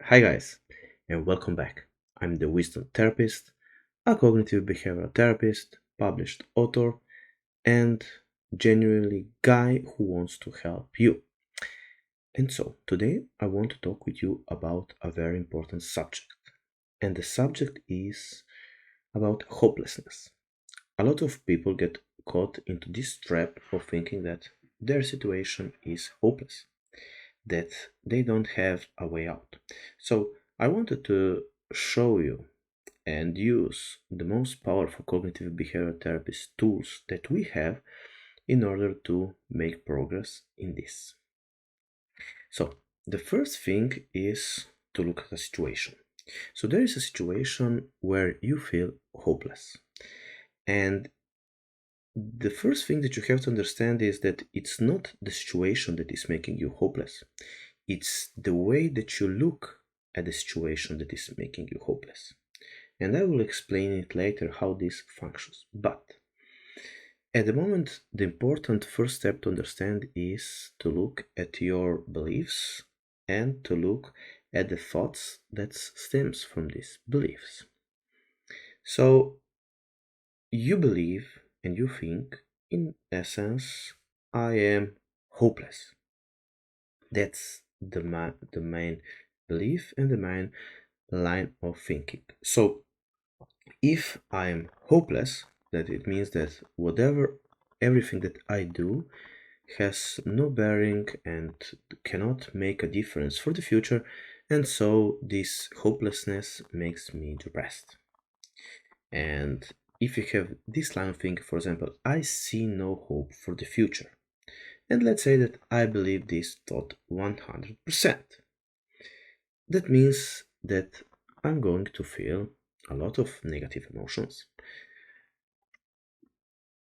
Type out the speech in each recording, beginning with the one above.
Hi, guys, and welcome back. I'm the Wisdom Therapist, a cognitive behavioral therapist, published author, and genuinely guy who wants to help you. And so, today I want to talk with you about a very important subject. And the subject is about hopelessness. A lot of people get caught into this trap of thinking that their situation is hopeless, that they don't have a way out. So, I wanted to show you and use the most powerful cognitive behavioral therapist tools that we have in order to make progress in this. So, the first thing is to look at a situation. So, there is a situation where you feel hopeless. And the first thing that you have to understand is that it's not the situation that is making you hopeless, it's the way that you look at the situation that is making you hopeless. And I will explain it later how this functions. But at the moment, the important first step to understand is to look at your beliefs and to look at the thoughts that stems from these beliefs. So you believe and you think, in essence, I am hopeless. That's the main belief and the main line of thinking. So if I'm hopeless, that it means that everything that I do has no bearing and cannot make a difference for the future, and so this hopelessness makes me depressed. And if you have this line of thinking, for example, I see no hope for the future, and let's say that I believe this thought 100%, that means that I'm going to feel a lot of negative emotions.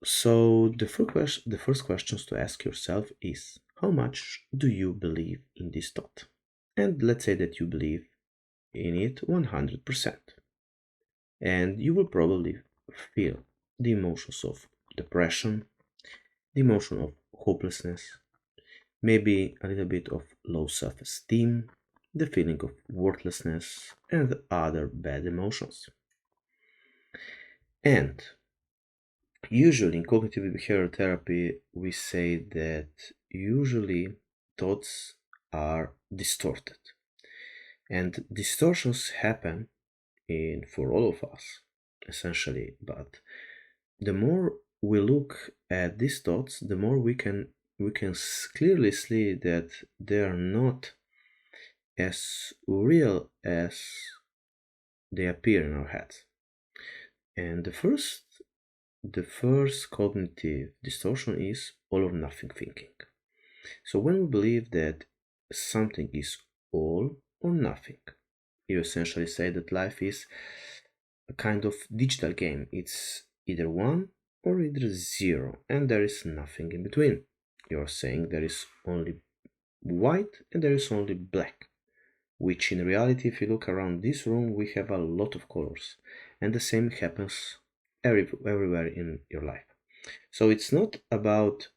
So the first questions to ask yourself is how much do you believe in this thought? And let's say that you believe in it 100%. And you will probably feel the emotions of depression, the emotion of hopelessness, maybe a little bit of low self-esteem, the feeling of worthlessness, and other bad emotions. And usually in cognitive behavioral therapy, we say that usually thoughts are distorted. And distortions happen in for all of us, essentially. But the more we look at these thoughts, the more we can clearly see that they are not as real as they appear in our heads. And the first cognitive distortion is all or nothing thinking. So when we believe that something is all or nothing, you essentially say that life is a kind of digital game. It's either one or either zero, and there is nothing in between. You're saying there is only white and there is only black, which in reality, if you look around this room, we have a lot of colors, and the same happens everywhere in your life. So it's not about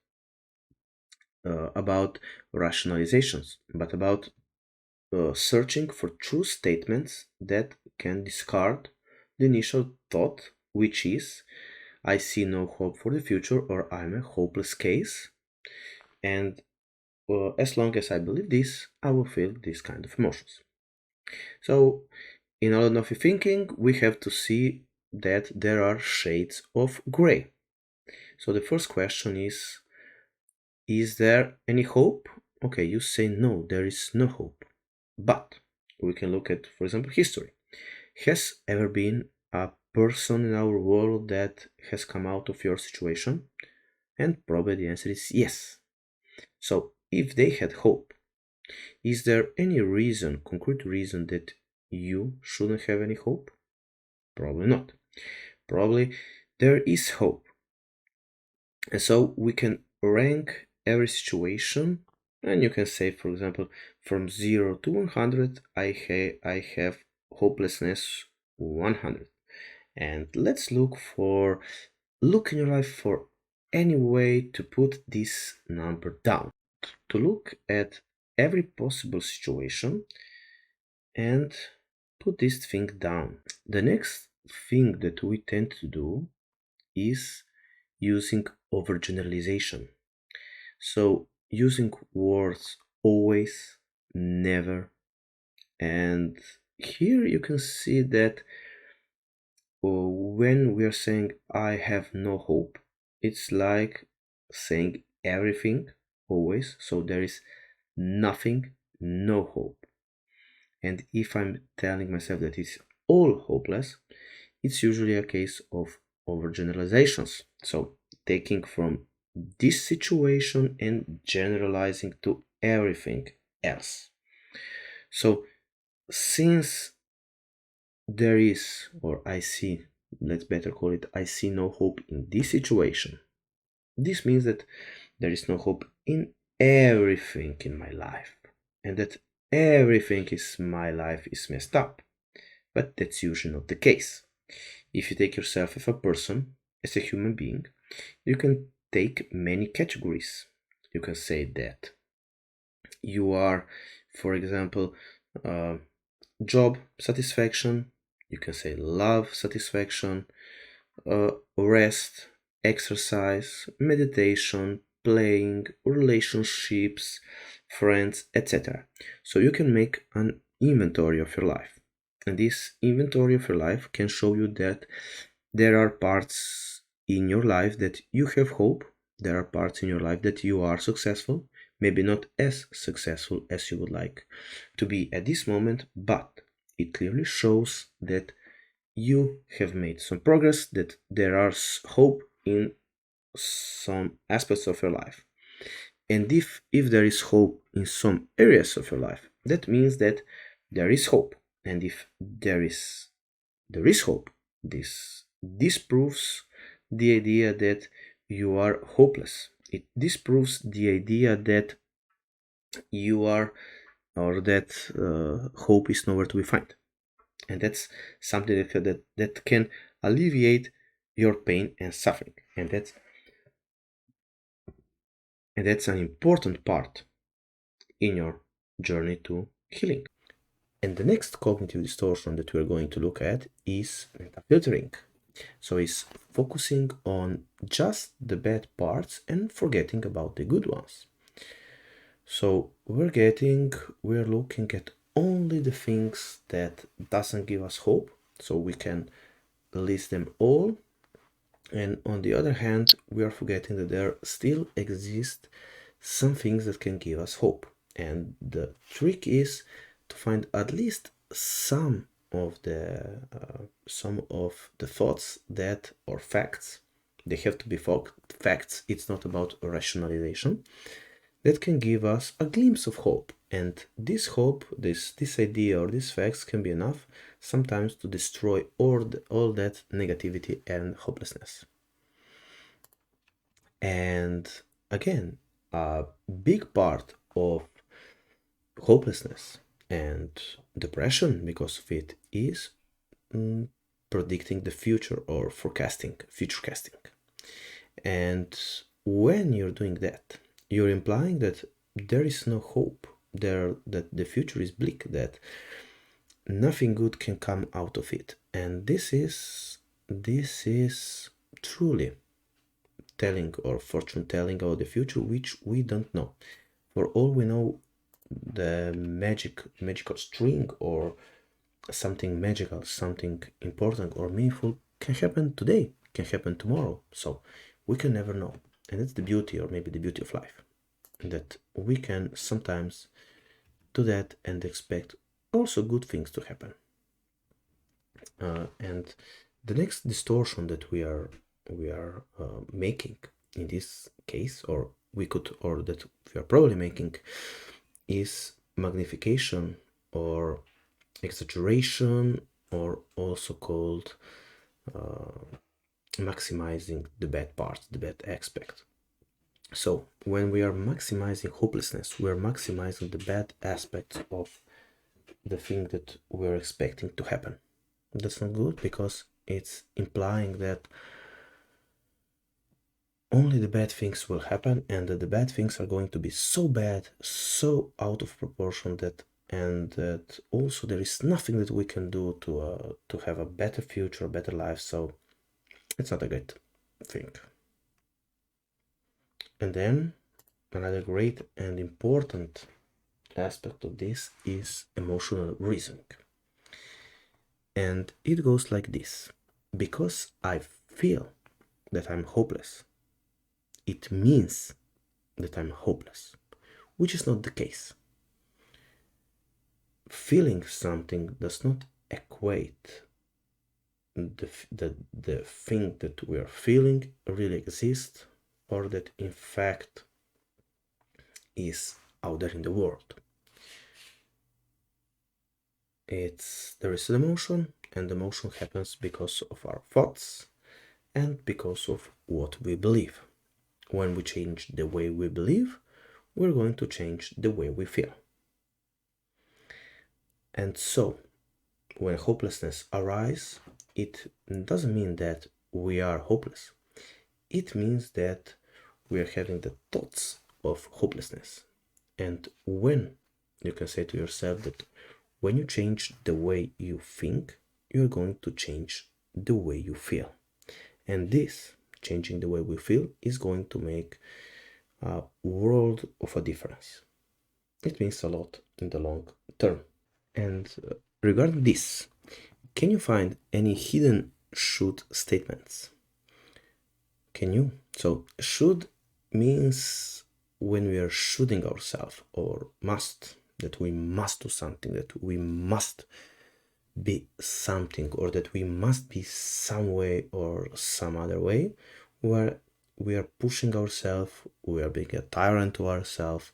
rationalizations, but about searching for true statements that can discard the initial thought, which is I see no hope for the future or I'm a hopeless case. And as long as I believe this, I will feel this kind of emotions. So, in all of thinking, we have to see that there are shades of gray. So, the first question is there any hope? Okay, you say no, there is no hope. But we can look at, for example, history. Has ever been a person in our world that has come out of your situation? And probably the answer is yes. So, if they had hope, is there any reason, concrete reason, that you shouldn't have any hope? Probably not. Probably there is hope. And so we can rank every situation, and you can say, for example, from 0 to 100, I have hopelessness 100. And let's look in your life for any way to put this number down, to look at every possible situation and put this thing down. The next thing that we tend to do is using overgeneralization. So using words always, never, and here you can see that when we are saying I have no hope, it's like saying everything always. So there is nothing, no hope. And if I'm telling myself that it's all hopeless, it's usually a case of overgeneralizations. So taking from this situation and generalizing to everything else. So since there is, or I see, let's better call it, I see no hope in this situation, this means that there is no hope in everything in my life, and that everything is my life is messed up. But that's usually not the case. If you take yourself as a person, as a human being, you can take many categories. You can say that you are, for example, uh, job satisfaction, you can say love satisfaction, rest, exercise, meditation, playing, relationships, friends, etc. So you can make an inventory of your life. And this inventory of your life can show you that there are parts in your life that you have hope, there are parts in your life that you are successful, maybe not as successful as you would like to be at this moment, but it clearly shows that you have made some progress, that there are hope in some aspects of your life. And if there is hope in some areas of your life, that means that there is hope. And if there is hope, this disproves the idea that you are hopeless. It disproves the idea that you are, or that hope is nowhere to be found. And that's something that can alleviate your pain and suffering, and that's an important part in your journey to healing. And the next cognitive distortion that we're going to look at is filtering. So it's focusing on just the bad parts and forgetting about the good ones. So we're looking at only the things that doesn't give us hope, so we can list them all. And on the other hand, we are forgetting that there still exist some things that can give us hope. And the trick is to find at least some of the thoughts that, or facts, they have to be facts. It's not about rationalization, that can give us a glimpse of hope. And this hope, this idea or these facts can be enough sometimes to destroy all that negativity and hopelessness. And again, a big part of hopelessness and depression because of it is predicting the future or future casting. And when you're doing that, you're implying that there is no hope, that the future is bleak, that nothing good can come out of it. And this is truly telling or fortune telling about the future, which we don't know. For all we know, the magical string or something magical, something important or meaningful can happen today, can happen tomorrow. So we can never know. And that's the beauty, or maybe the beauty of life, that we can sometimes do that and expect also good things to happen. And the next distortion that we are making in this case, or that we are probably making, is magnification or exaggeration, or also called maximizing the bad parts, the bad aspect. So when we are maximizing hopelessness, we are maximizing the bad aspects of the thing that we're expecting to happen. That's not good, because it's implying that only the bad things will happen, and that the bad things are going to be so bad, so out of proportion, that and that also there is nothing that we can do to have a better future, better life. So it's not a great thing. And then another great and important aspect of this is emotional reasoning. And it goes like this: because I feel that I'm hopeless, it means that I'm hopeless, which is not the case. Feeling something does not equate the thing that we are feeling really exists, or that in fact is out there in the world. There is an emotion, and the emotion happens because of our thoughts and because of what we believe. When we change the way we believe, we're going to change the way we feel. And so, when hopelessness arises, it doesn't mean that we are hopeless. It means that we are having the thoughts of hopelessness. And when you can say to yourself that when you change the way you think, you're going to change the way you feel. And this, changing the way we feel, is going to make a world of a difference. It means a lot in the long term. And regarding this, can you find any hidden should statements? Can you? So, should means when we are shooting ourselves, or must, that we must do something, that we must be something, or that we must be some way or some other way, where we are pushing ourselves, we are being a tyrant to ourselves,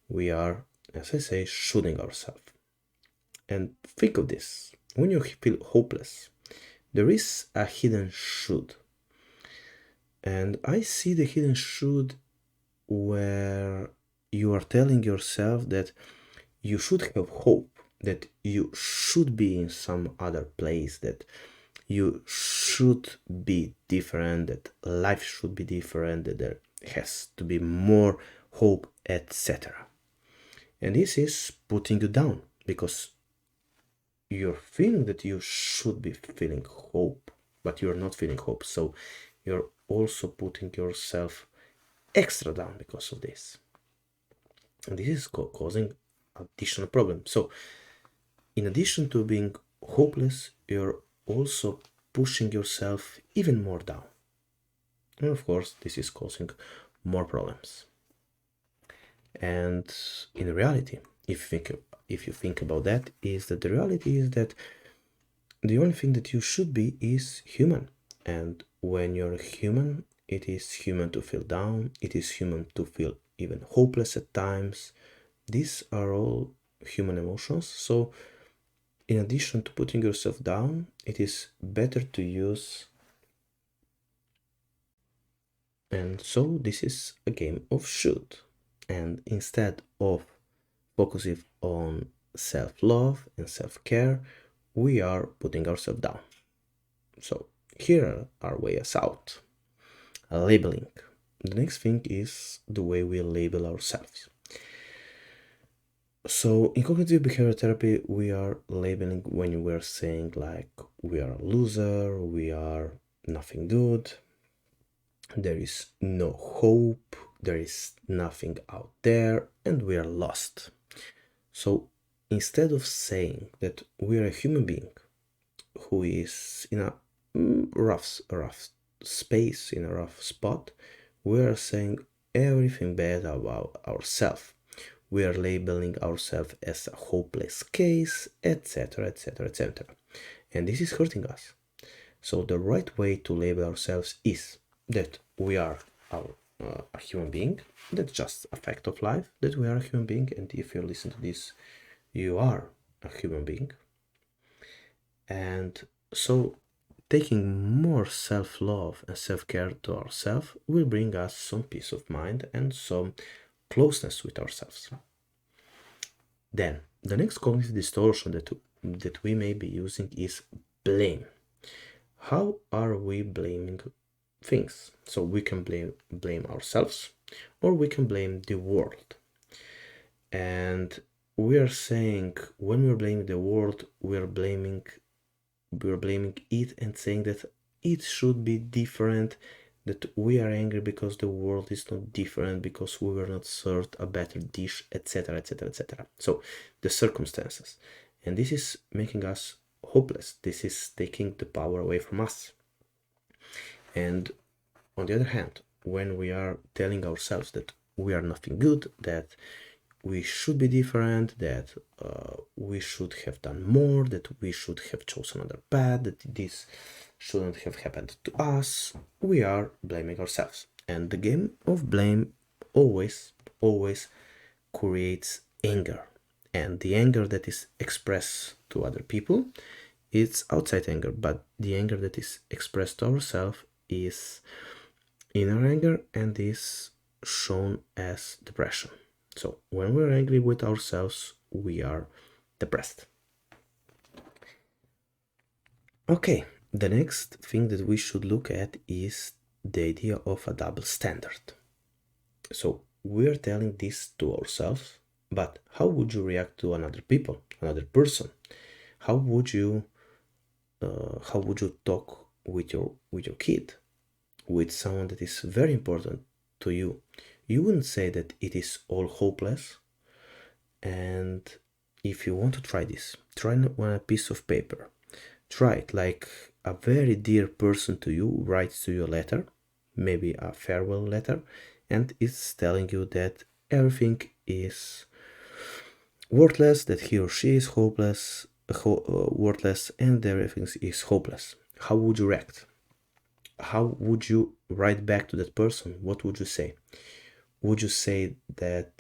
we are, as I say, shooting ourselves. And think of this: when you feel hopeless, there is a hidden should. And I see the hidden should where you are telling yourself that you should have hope, that you should be in some other place, that you should be different, that life should be different, that there has to be more hope, etc. And this is putting you down because you're feeling that you should be feeling hope, but you're not feeling hope. So you're also putting yourself extra down because of this. And this is causing additional problems. So in addition to being hopeless, you're also pushing yourself even more down. And of course, this is causing more problems. And in reality, if you think about that, is that the reality is that the only thing that you should be is human. And when you're human, it is human to feel down, it is human to feel even hopeless at times. These are all human emotions. So in addition to putting yourself down, it is better to use. And so this is a game of should. And instead of focusing on self-love and self-care, we are putting ourselves down. So here are ways out. Labeling. The next thing is the way we label ourselves. So in cognitive behavioral therapy, we are labeling when we're saying like we are a loser, we are nothing good, there is no hope, there is nothing out there, and we are lost. So instead of saying that we are a human being who is in a rough space, in a rough spot, we are saying everything bad about ourselves. We are labeling ourselves as a hopeless case, etc., etc., etc. And this is hurting us. So the right way to label ourselves is that we are a human being. That's just a fact of life, that we are a human being. And if you listen to this, you are a human being. And so taking more self-love and self-care to ourselves will bring us some peace of mind and some closeness with ourselves. Then the next cognitive distortion that we may be using is blame. How are we blaming things? So we can blame ourselves, or we can blame the world. And we are saying when we're blaming the world, we're blaming it and saying that it should be different, that we are angry because the world is not different, because we were not served a better dish, etc., etc., etc. So the circumstances, and this is making us hopeless. This is taking the power away from us. And on the other hand, when we are telling ourselves that we are nothing good, that we should be different, that we should have done more, that we should have chosen another path, that this shouldn't have happened to us, we are blaming ourselves. And the game of blame always creates anger. And the anger that is expressed to other people, it's outside anger, but the anger that is expressed to ourselves is inner anger and is shown as depression. So when we're angry with ourselves, we are depressed. Okay, the next thing that we should look at is the idea of a double standard. So we're telling this to ourselves, but how would you react to another people, another person? How would you talk with your kid, with someone that is very important to you? You wouldn't say that it is all hopeless. And if you want to try this, try on a piece of paper. Try it like a very dear person to you writes to you a letter, maybe a farewell letter, and it's telling you that everything is worthless, that he or she is hopeless, worthless, and everything is hopeless. How would you react? How would you write back to that person? What would you say? Would you say that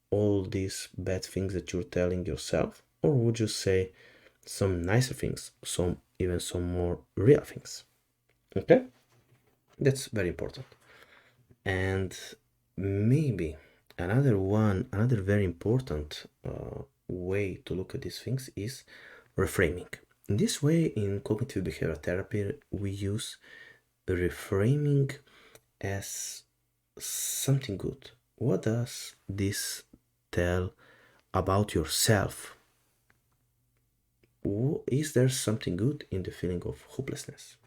all these bad things that you're telling yourself, or would you say some nicer things, some more real things? Okay, that's very important. And maybe another very important way to look at these things is reframing. In this way, in cognitive behavioral therapy, we use reframing as something good. What does this tell about yourself? Is there something good in the feeling of hopelessness?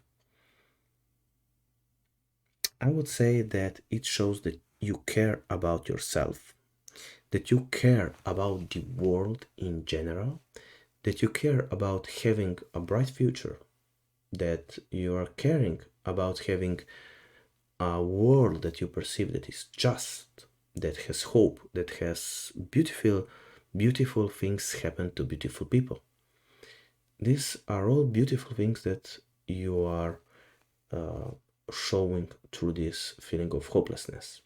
I would say that it shows that you care about yourself, that you care about the world in general, that you care about having a bright future, that you are caring about having a world that you perceive that is just, that has hope, that has beautiful things happen to beautiful people. These are all beautiful things that you are showing through this feeling of hopelessness.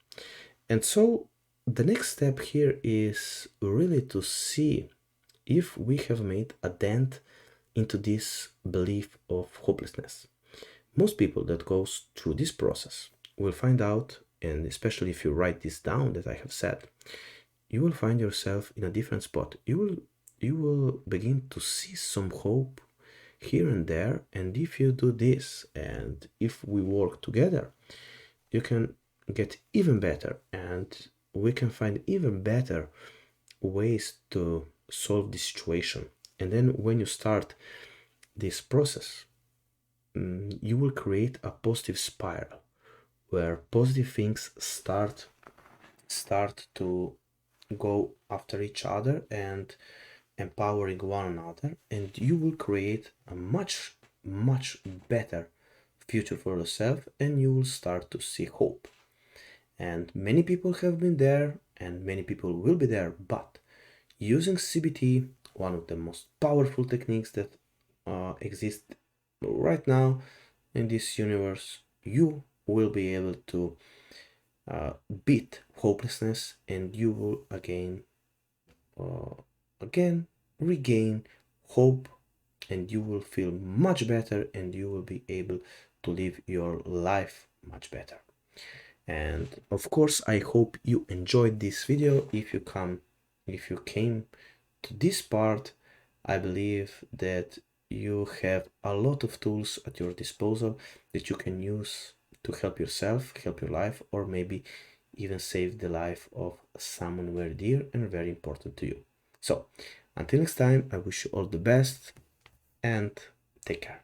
And so the next step here is really to see if we have made a dent into this belief of hopelessness. Most people that goes through this process will find out, and especially if you write this down that I have said, you will find yourself in a different spot. You will begin to see some hope here and there, and if you do this and if we work together, you can get even better, and we can find even better ways to solve this situation. And then when you start this process, you will create a positive spiral where positive things start to go after each other and empowering one another, and you will create a much better future for yourself, and you will start to see hope. And many people have been there and many people will be there, but using CBT, one of the most powerful techniques that exist right now in this universe, you will be able to beat hopelessness, and you will again regain hope, and you will feel much better, and you will be able to live your life much better. And of course, I hope you enjoyed this video. If you came to this part, I believe that you have a lot of tools at your disposal that you can use to help yourself, help your life, or maybe even save the life of someone very dear and very important to you. So, until next time, I wish you all the best and take care.